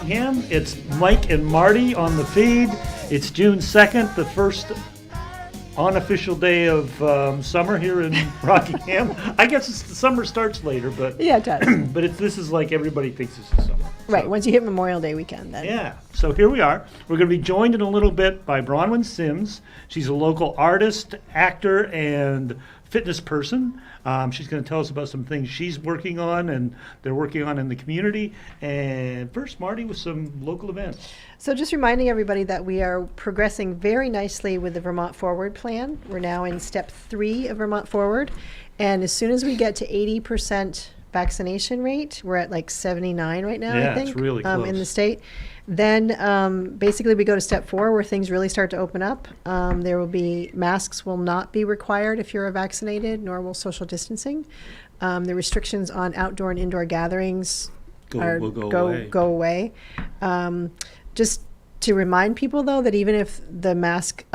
Rockingham. It's Mike and Marty on the feed. It's June 2nd, the first unofficial day of summer here in Rockingham. I guess the summer starts later, but Yeah, it does. but this is like everybody thinks this is summer. Right, So, once you hit Memorial Day weekend, then. yeah, so here we are. We're going to be joined in a little bit by Bronwyn Sims. She's a local artist, actor, and fitness person. She's going to tell us about some things she's working on and they're working on in the community. And first, Marty, with some local events. So just reminding everybody that we are progressing very nicely with the Vermont Forward plan. We're now in step 3 of Vermont Forward. And as soon as we get to 80% vaccination rate, we're at like 79 right now, Yeah, I think, it's really in close. the state. Then basically we go to step 4 where things really start to open up. There will be, masks will not be required if you're vaccinated, nor will social distancing. The restrictions on outdoor and indoor gatherings Will go away. Just to remind people, though, that even if the mask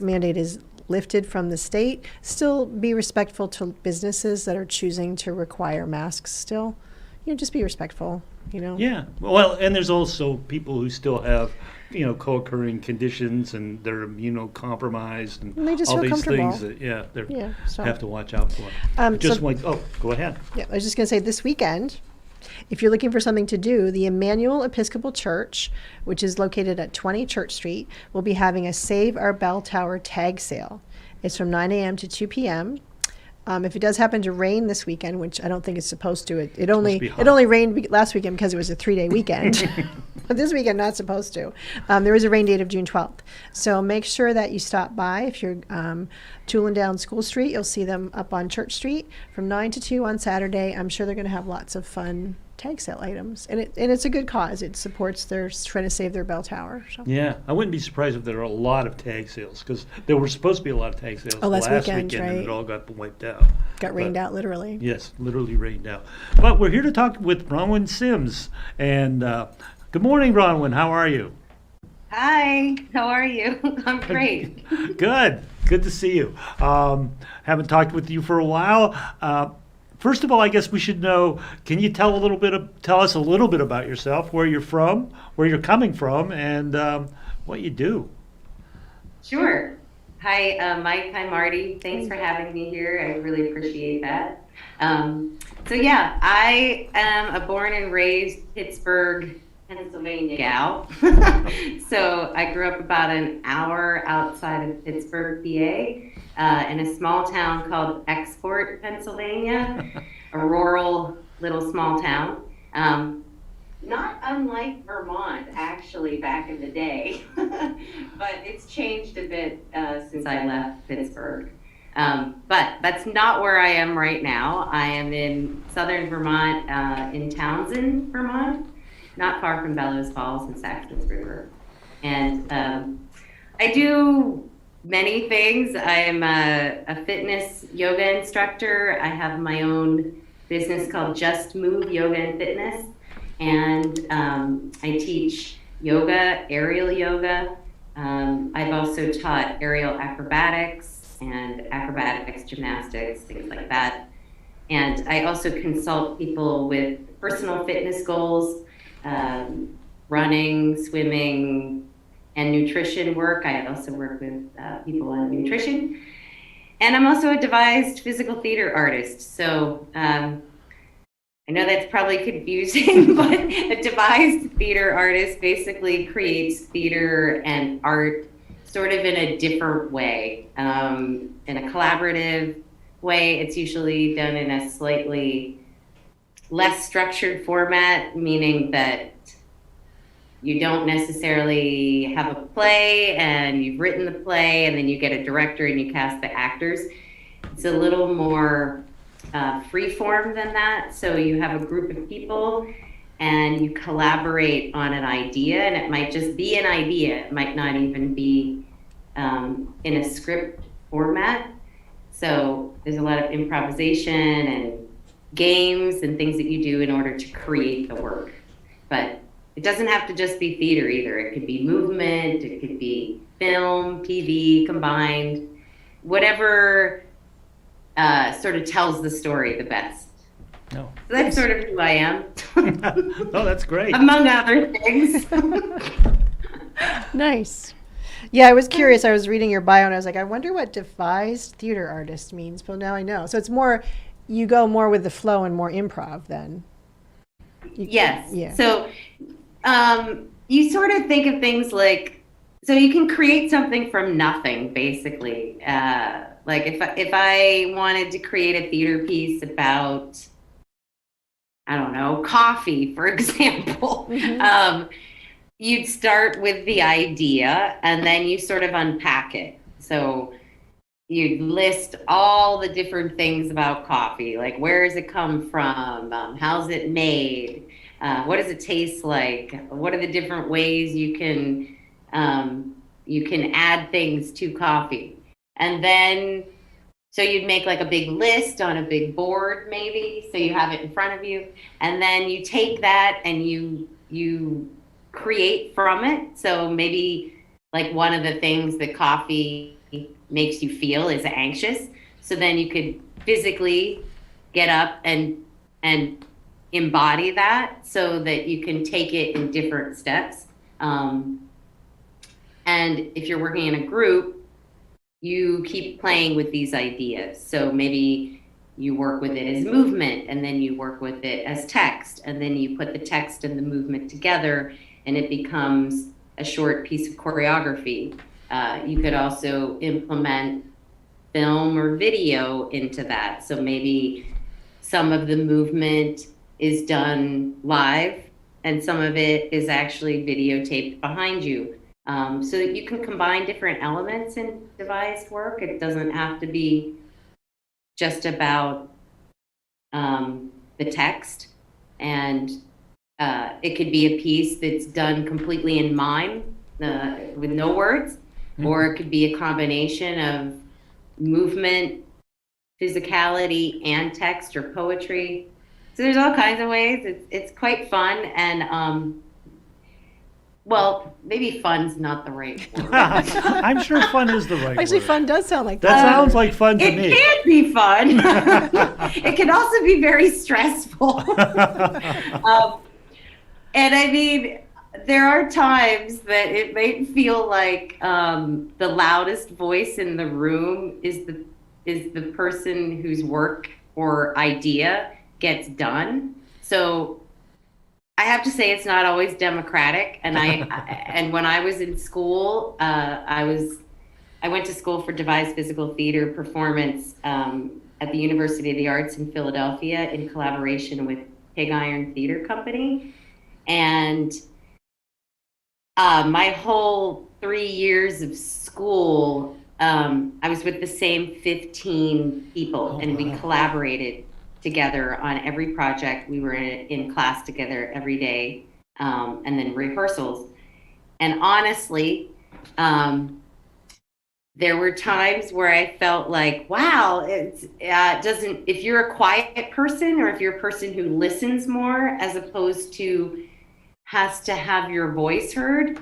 mandate is lifted from the state, still be respectful to businesses that are choosing to require masks still. Just be respectful, Yeah, well, and there's also people who still have, co-occurring conditions and they're immunocompromised and they just all feel these comfortable. things that, they Yeah, so. have to watch out for. Go ahead. Yeah, I was just going to say this weekend, if you're looking for something to do, the Emmanuel Episcopal Church, which is located at 20 Church Street, will be having a Save Our Bell Tower tag sale. It's from 9 a.m. to 2 p.m. If it does happen to rain this weekend, which I don't think it's supposed to, it only rained last weekend because it was a 3-day weekend. But this weekend, not supposed to. There is a rain date of June 12th. So make sure that you stop by. If you're tooling down School Street, you'll see them up on Church Street from 9 to 2 on Saturday. I'm sure they're going to have lots of fun tag sale items. And it's a good cause. It supports their trying to save their bell tower. So. Yeah, I wouldn't be surprised if there are a lot of tag sales because there were supposed to be a lot of tag sales last weekend, and right? it all got wiped out. Got rained out, literally. Yes, literally rained out. But we're here to talk with Bronwyn Sims. And good morning, Bronwyn. How are you? Hi, how are you? I'm great. Good. Good to see you. Haven't talked with you for a while. First of all, I guess we should know, can you tell us a little bit about yourself, where you're from, where you're coming from, and what you do? Sure. Hi, Mike. Hi, Marty. Thanks for having me here. I really appreciate that. I am a born and raised Pittsburgh, Pennsylvania gal. So I grew up about an hour outside of Pittsburgh, PA. In a small town called Export, Pennsylvania, a rural little small town. Not unlike Vermont, actually, back in the day, but it's changed a bit since I left Pittsburgh. But that's not where I am right now. I am in southern Vermont, in Townsend, Vermont, not far from Bellows Falls and Saxon's River. And I do many things. I am a fitness yoga instructor. I have my own business called Just Move Yoga and Fitness. And I teach yoga, aerial yoga. I've also taught aerial acrobatics and acrobatics, gymnastics, things like that. And I also consult people with personal fitness goals, running, swimming, and nutrition work. I also work with people on nutrition. And I'm also a devised physical theater artist. So I know that's probably confusing, but a devised theater artist basically creates theater and art sort of in a different way, in a collaborative way. It's usually done in a slightly less structured format, meaning that you don't necessarily have a play and you've written the play and then you get a director and you cast the actors. It's a little more free form than that. So you have a group of people and you collaborate on an idea, and it might just be an idea. It might not even be in a script format. So there's a lot of improvisation and games and things that you do in order to create the work. But it doesn't have to just be theater either. It could be movement, it could be film, TV combined, whatever sort of tells the story the best. No. So that's sort of who I am. Oh, that's great. among other things. Nice. Yeah, I was curious. I was reading your bio and I was like, I wonder what devised theater artist means. But now I know. So it's more, you go more with the flow and more improv then. Yes. Yeah. So you sort of think of things like, so you can create something from nothing, basically. Like if I wanted to create a theater piece about, I don't know, coffee, for example, you'd start with the idea and then you sort of unpack it. So you'd list all the different things about coffee, like where does it come from? How's it made? What does it taste like? What are the different ways you can add things to coffee? And then, so you'd make like a big list on a big board, maybe, so you have it in front of you. And then you take that and you create from it. So maybe like one of the things that coffee makes you feel is anxious. So then you could physically get up and embody that so that you can take it in different steps. And if you're working in a group, you keep playing with these ideas. So maybe you work with it as movement, and then you work with it as text, and then you put the text and the movement together, and it becomes a short piece of choreography. You could also implement film or video into that. So maybe some of the movement is done live, and some of it is actually videotaped behind you. So that you can combine different elements in devised work. It doesn't have to be just about the text. And it could be a piece that's done completely in mime with no words, or it could be a combination of movement, physicality, and text or poetry. So there's all kinds of ways. It's quite fun, and well, maybe fun's not the right word. I'm sure fun is the right Actually, word. fun does sound like That sounds like fun to It me. can be fun. It can also be very stressful. And I mean, there are times that it might feel like the loudest voice in the room is the person whose work or idea gets done. So I have to say it's not always democratic. And and when I was in school, I went to school for devised physical theater performance at the University of the Arts in Philadelphia in collaboration with Pig Iron Theater Company. And my whole 3 years of school, I was with the same 15 people, and we collaborated together on every project. We were in class together every day, and then rehearsals. And honestly, there were times where I felt like, wow, if you're a quiet person, or if you're a person who listens more as opposed to has to have your voice heard,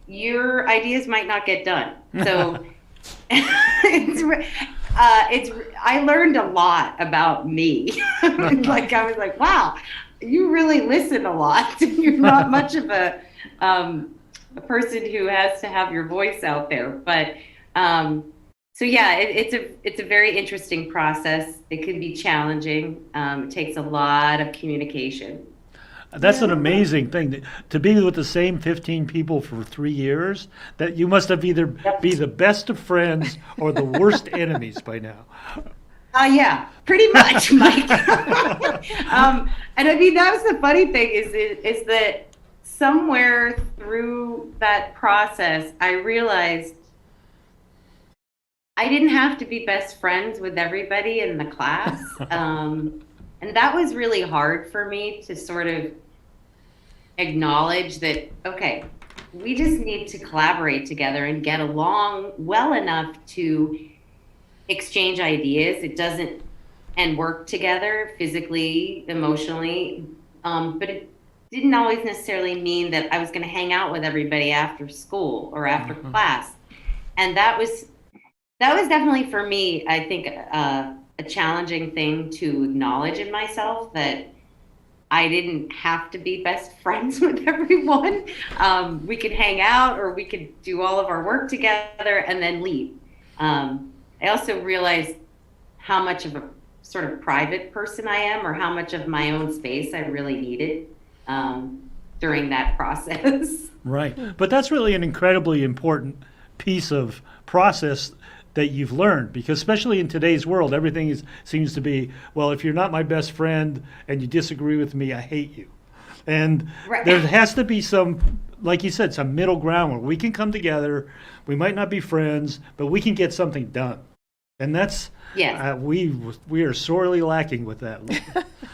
your ideas might not get done. So I learned a lot about me. Like I was like, wow, you really listen a lot. You're not much of a person who has to have your voice out there. But so yeah, it's a very interesting process. It can be challenging. It takes a lot of communication. That's an amazing thing to be with the same 15 people for 3 years. That you must have either be the best of friends or the worst enemies by now. Yeah, pretty much, Mike. And I mean, that was the funny thing is that somewhere through that process, I realized I didn't have to be best friends with everybody in the class. And that was really hard for me to sort of acknowledge that, okay, we just need to collaborate together and get along well enough to exchange ideas. And work together physically, emotionally. But it didn't always necessarily mean that I was going to hang out with everybody after school or after class. And that was definitely for me, I think, a challenging thing to acknowledge in myself, that I didn't have to be best friends with everyone. We could hang out or we could do all of our work together and then leave. I also realized how much of a sort of private person I am, or how much of my own space I really needed during that process. Right. But that's really an incredibly important piece of process that you've learned, because especially in today's world, everything seems to be, well, if you're not my best friend and you disagree with me, I hate you. And Right. there has to be some, like you said, some middle ground where we can come together. We might not be friends, but we can get something done. And that's, Yes. we are sorely lacking with that.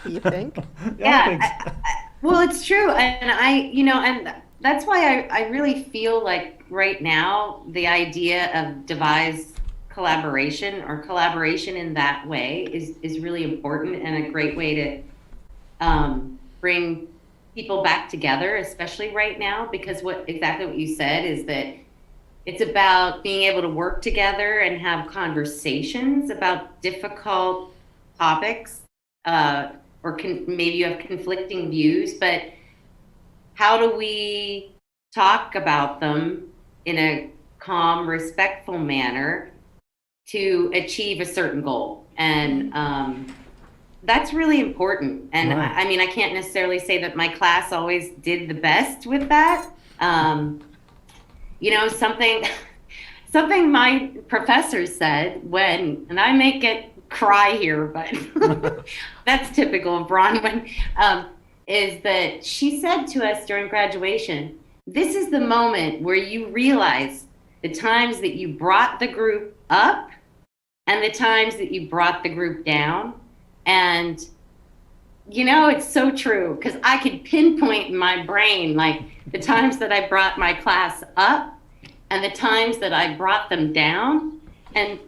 You think? I think Yeah. so. Well, it's true. And and that's why I really feel like right now the idea of devised collaboration, or collaboration in that way, is really important and a great way to bring people back together, especially right now, because exactly what you said is that it's about being able to work together and have conversations about difficult topics, or maybe you have conflicting views, but how do we talk about them in a calm, respectful manner to achieve a certain goal? And that's really important. And Right. I mean, I can't necessarily say that my class always did the best with that. Something my professor said and I may get cry here, but that's typical of Bronwyn, is that she said to us during graduation, this is the moment where you realize the times that you brought the group up and the times that you brought the group down. And it's so true, because I could pinpoint in my brain like the times that I brought my class up and the times that I brought them down. And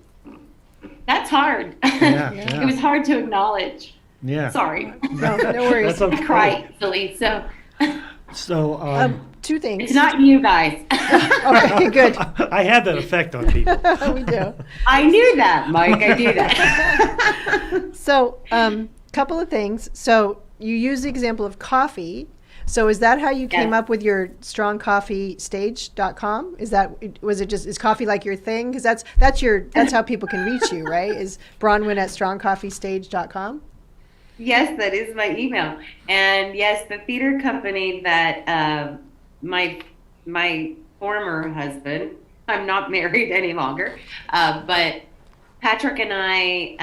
that's hard. Yeah, It was hard to acknowledge. Yeah. Sorry. No worries. That's okay. I cry easily. So So, Two things. it's not you guys. Okay, good. I had that effect on people. We do. I knew that, Mike. I knew that. So, couple of things. So, you use the example of coffee. So, is that how you came Yeah. up with your strongcoffeestage.com? Is coffee like your thing? Because that's how people can reach you, right? Is Bronwyn at strongcoffeestage.com? Yes, that is my email. And yes, the theater company that my former husband, I'm not married any longer, but Patrick and I,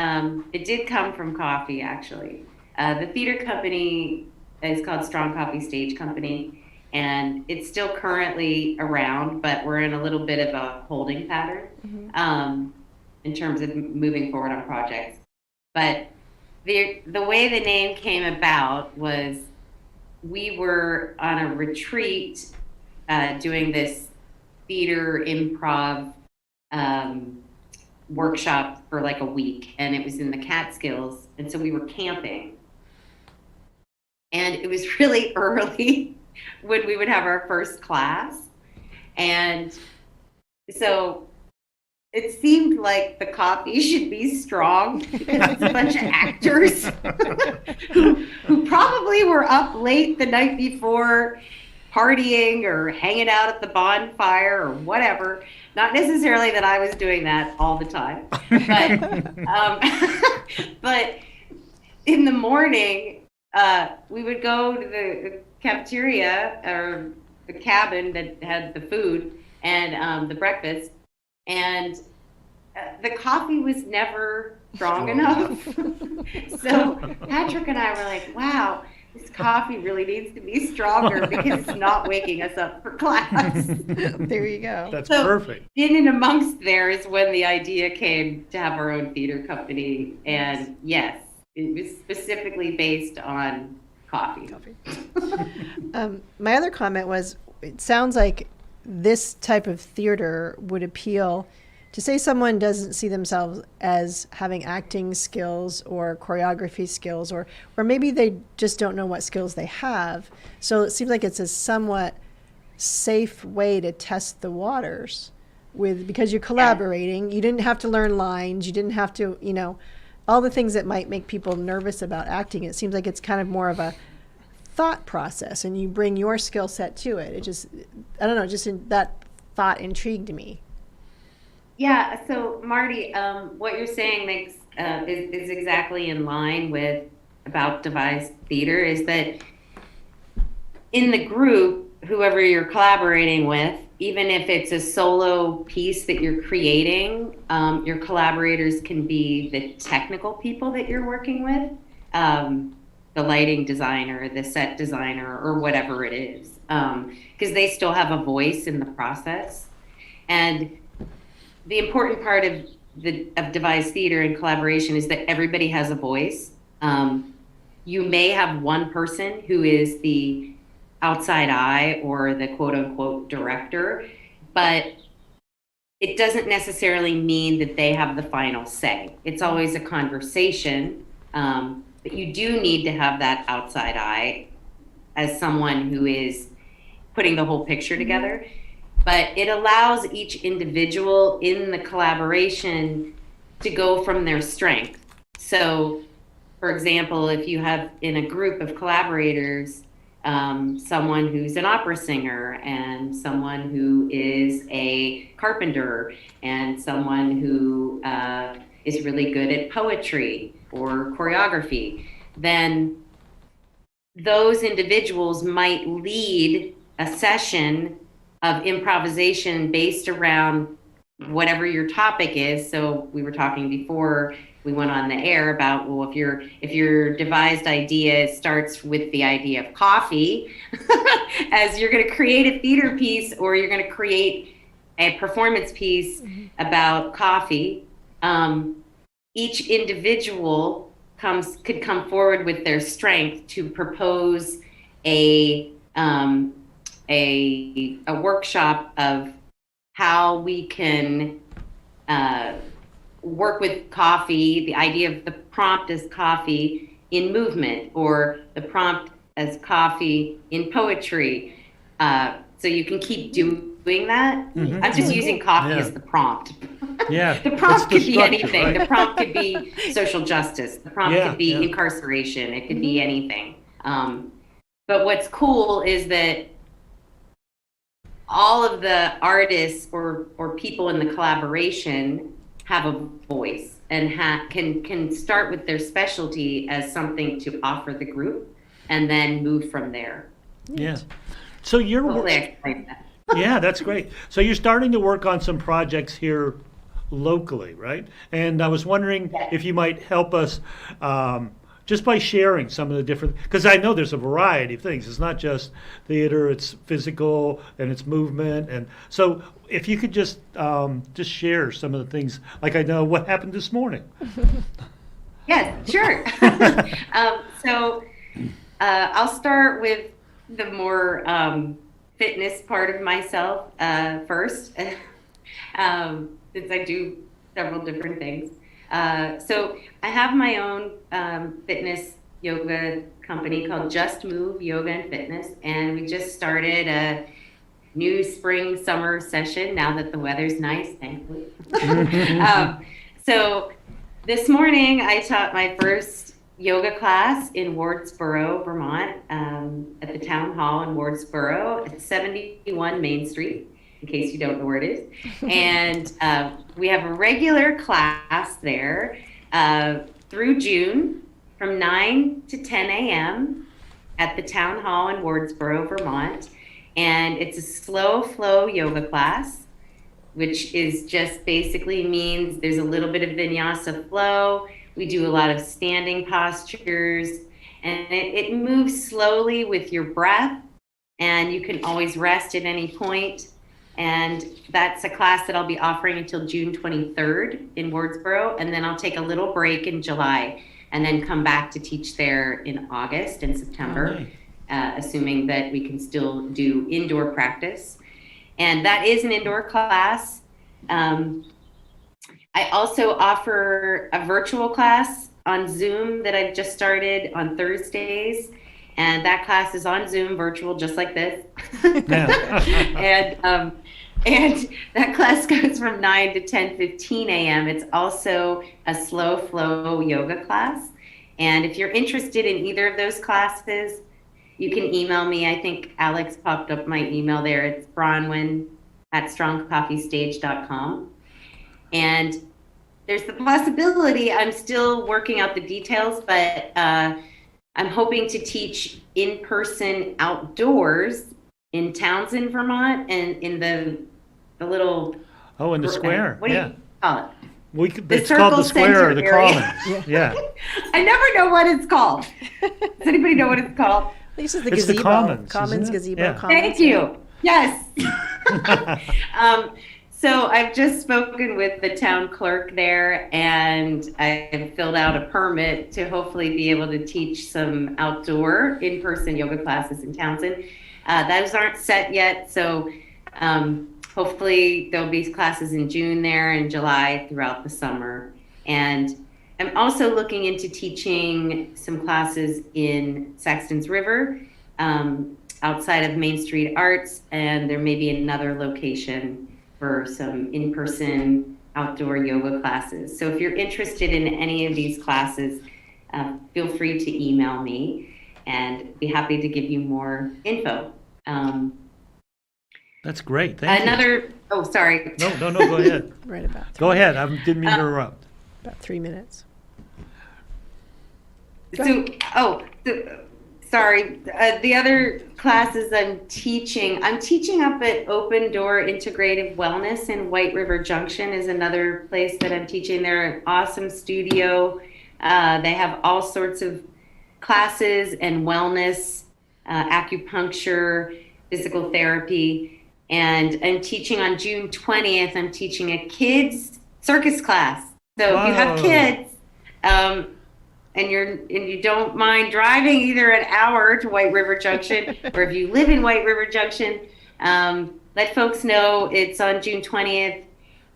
it did come from coffee, actually. The theater company is called Strong Coffee Stage Company, and it's still currently around, but we're in a little bit of a holding pattern in terms of moving forward on projects. But the way the name came about was we were on a retreat doing this theater improv workshop for like a week, and it was in the Catskills, and so we were camping, and it was really early when we would have our first class, and so it seemed like the coffee should be strong because it's a bunch of actors who probably were up late the night before partying or hanging out at the bonfire or whatever. Not necessarily that I was doing that all the time, but in the morning, we would go to the cafeteria or the cabin that had the food and the breakfast, and the coffee was never strong enough. So Patrick and I were like, wow, this coffee really needs to be stronger because it's not waking us up for class. There you go. That's So, perfect. in and amongst there is when the idea came to have our own theater company. And yes, it was specifically based on coffee. My other comment was, it sounds like this type of theater would appeal to, say, someone doesn't see themselves as having acting skills or choreography skills, or maybe they just don't know what skills they have. So it seems like it's a somewhat safe way to test the waters because you're collaborating. You didn't have to learn lines. You didn't have to, all the things that might make people nervous about acting. It seems like it's kind of more of a thought process and you bring your skill set to it. It just, I don't know, that thought intrigued me. Yeah, so Marty, what you're saying is exactly in line with about devised theater, is that in the group, whoever you're collaborating with, even if it's a solo piece that you're creating, your collaborators can be the technical people that you're working with, the lighting designer, the set designer, or whatever it is, because they still have a voice in the process. And the important part of devised theater and collaboration is that everybody has a voice. You may have one person who is the outside eye or the quote unquote director, but it doesn't necessarily mean that they have the final say. It's always a conversation, but you do need to have that outside eye as someone who is putting the whole picture together. But it allows each individual in the collaboration to go from their strength. So, for example, if you have in a group of collaborators, someone who's an opera singer and someone who is a carpenter and someone who is really good at poetry or choreography, then those individuals might lead a session of improvisation based around whatever your topic is. So we were talking before we went on the air about, well, if your devised idea starts with the idea of coffee, as you're going to create a theater piece or you're going to create a performance piece about coffee, each individual could come forward with their strength to propose a workshop of how we can work with coffee, the idea of the prompt as coffee in movement, or the prompt as coffee in poetry. So you can keep doing that. Mm-hmm. I'm just using coffee as the prompt. Yeah. The prompt could be structure, anything. right? The prompt could be social justice. The prompt could be incarceration. It could be anything. But what's cool is that all of the artists or people in the collaboration have a voice and can start with their specialty as something to offer the group and then move from there. Yeah. So Hopefully I explained that. yeah, that's great. So you're starting to work on some projects here locally, right? And I was wondering if you might help us just by sharing some of the different, because I know there's a variety of things. It's not just theater, it's physical and it's movement. And so if you could just share some of the things, like I know what happened this morning. Yes, sure. So I'll start with the more fitness part of myself first, since I do several different things. So I have my own fitness yoga company called Just Move Yoga and Fitness, and we just started a new spring summer session now that the weather's nice, thankfully. So this morning I taught my first yoga class in Wardsboro, Vermont, at the town hall in Wardsboro at 71 Main Street, in case you don't know where it is. And we have a regular class there through June from 9 to 10 a.m. at the town hall in Wardsboro, Vermont. And it's a slow flow yoga class, which is just basically means there's a little bit of vinyasa flow. We do a lot of standing postures, and it moves slowly with your breath, and you can always rest at any point. And that's a class that I'll be offering until June 23rd in Wardsboro, and then I'll take a little break in July and then come back to teach there in August and September, assuming that we can still do indoor practice. And that is an indoor class. I also offer a virtual class on Zoom that I've just started on Thursdays. And that class is on Zoom, virtual, just like this. And that class goes from 9 to 10:15 a.m. It's also a slow flow yoga class. And if you're interested in either of those classes, you can email me. I think Alex popped up my email there. It's bronwyn@strongcoffeestage.com. And there's the possibility, I'm still working out the details, but I'm hoping to teach in person outdoors in Townsend, Vermont, and in the little, in the square. what do Yeah. you call it? It's called the Circle square or the Center area. commons. Yeah. I never know what it's called. Does anybody know what it's called? This is the It's the gazebo. commons, isn't it? gazebo. Yeah. Commons. Thank you. Yes. So I've just spoken with the town clerk there, and I've filled out a permit to hopefully be able to teach some outdoor in-person yoga classes in Townsend. Those aren't set yet, so hopefully there'll be classes in June there and July throughout the summer. And I'm also looking into teaching some classes in Saxton's River, outside of Main Street Arts, and there may be another location for some in-person outdoor yoga classes. So if you're interested in any of these classes, feel free to email me and be happy to give you more info. That's great. Thank you. Oh, sorry. No, go ahead. Right about. Go ahead. I didn't mean to interrupt. About 3 minutes. Sorry. The other classes I'm teaching up at Open Door Integrative Wellness in White River Junction is another place that I'm teaching. They're an awesome studio. They have all sorts of classes and wellness, acupuncture, physical therapy. And I'm teaching on June 20th. I'm teaching a kids circus class. So if you have kids, and you don't mind driving either an hour to White River Junction, or if you live in White River Junction, let folks know it's on June 20th,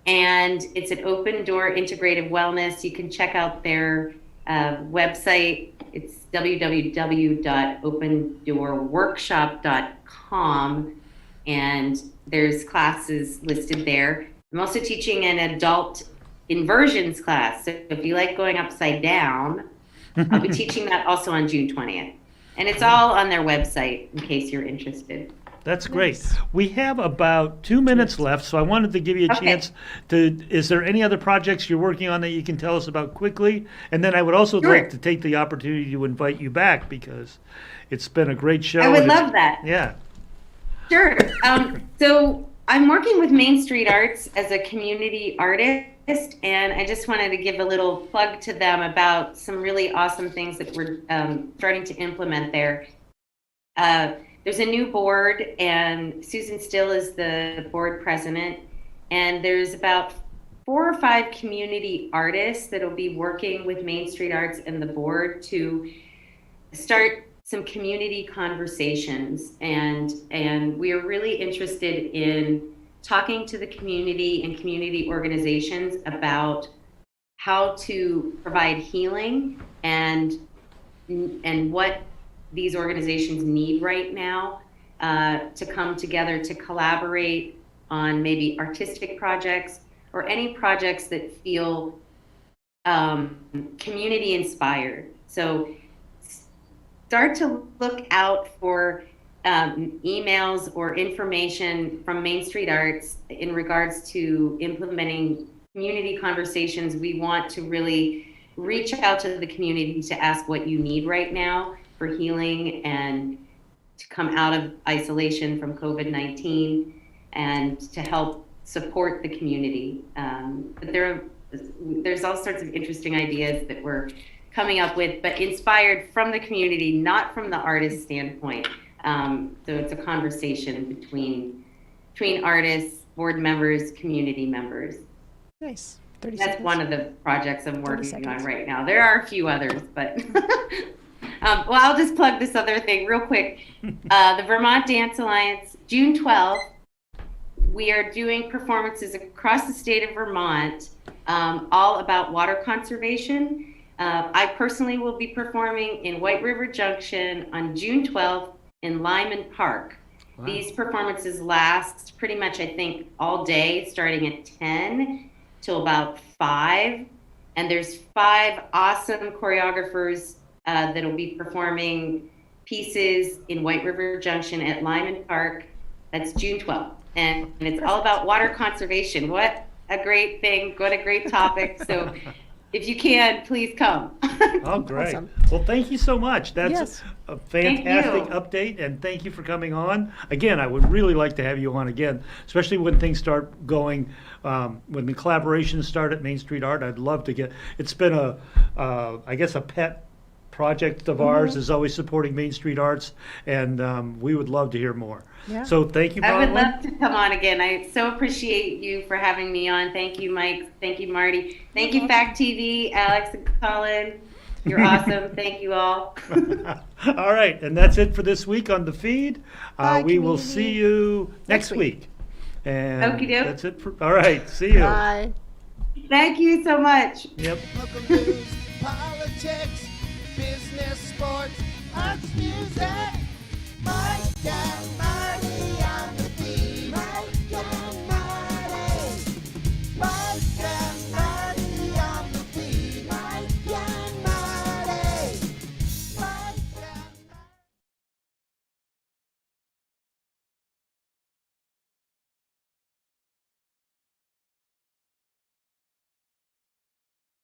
and it's an Open Door Integrative Wellness. You can check out their website. It's www.opendoorworkshop.com, and there's classes listed there. I'm also teaching an adult inversions class. So if you like going upside down, I'll be teaching that also on June 20th. And it's all on their website in case you're interested. That's great. Nice. We have about 2 minutes left, so I wanted to give you a chance to, is there any other projects you're working on that you can tell us about quickly? And then I would also like to take the opportunity to invite you back because it's been a great show. I would love that. Yeah. Sure. So I'm working with Main Street Arts as a community artist, and I just wanted to give a little plug to them about some really awesome things that we're starting to implement there. There's a new board, and Susan Still is the board president, and there's about 4 or 5 community artists that will be working with Main Street Arts and the board to start some community conversations, and we are really interested in talking to the community and community organizations about how to provide healing and what these organizations need right now to come together to collaborate on maybe artistic projects or any projects that feel community inspired. So start to look out for emails or information from Main Street Arts in regards to implementing community conversations. We want to really reach out to the community to ask what you need right now for healing and to come out of isolation from COVID-19 and to help support the community. But there's all sorts of interesting ideas that we're coming up with, but inspired from the community, not from the artist standpoint. So it's a conversation between artists, board members, community members. Nice. 30 That's seconds. one of the projects I'm 30 working seconds. on right now. There are a few others, but well, I'll just plug this other thing real quick. The Vermont Dance Alliance, June 12th, we are doing performances across the state of Vermont, all about water conservation. I personally will be performing in White River Junction on June 12th in Lyman Park. Wow. These performances last pretty much, I think, all day, starting at 10 till about 5. And there's 5 awesome choreographers that'll be performing pieces in White River Junction at Lyman Park. That's June 12th. And it's all about water conservation. What a great thing. What a great topic. So if you can, please come. Oh, great. Awesome. Well, thank you so much. That's Yes. a Thank fantastic you. update, and thank you for coming on. Again, I would really like to have you on again, especially when things start going, when the collaborations start at Main Street Art. I'd love to get, it's been I guess, a pet project of ours is always supporting Main Street Arts, and we would love to hear more. Yeah. So thank you, I would Bronwyn. love to come on again. I so appreciate you for having me on. Thank you, Mike. Thank you, Marty. Thank you, Fact TV, Alex and Colin. You're awesome. Thank you all. All right, and that's it for this week on the feed. Bye, We will community. see you next Next week. And Okey-doke. that's it for, all right, see you. Bye. Thank you so much. Yep. Local news, politics, business, sports, arts, music. My God.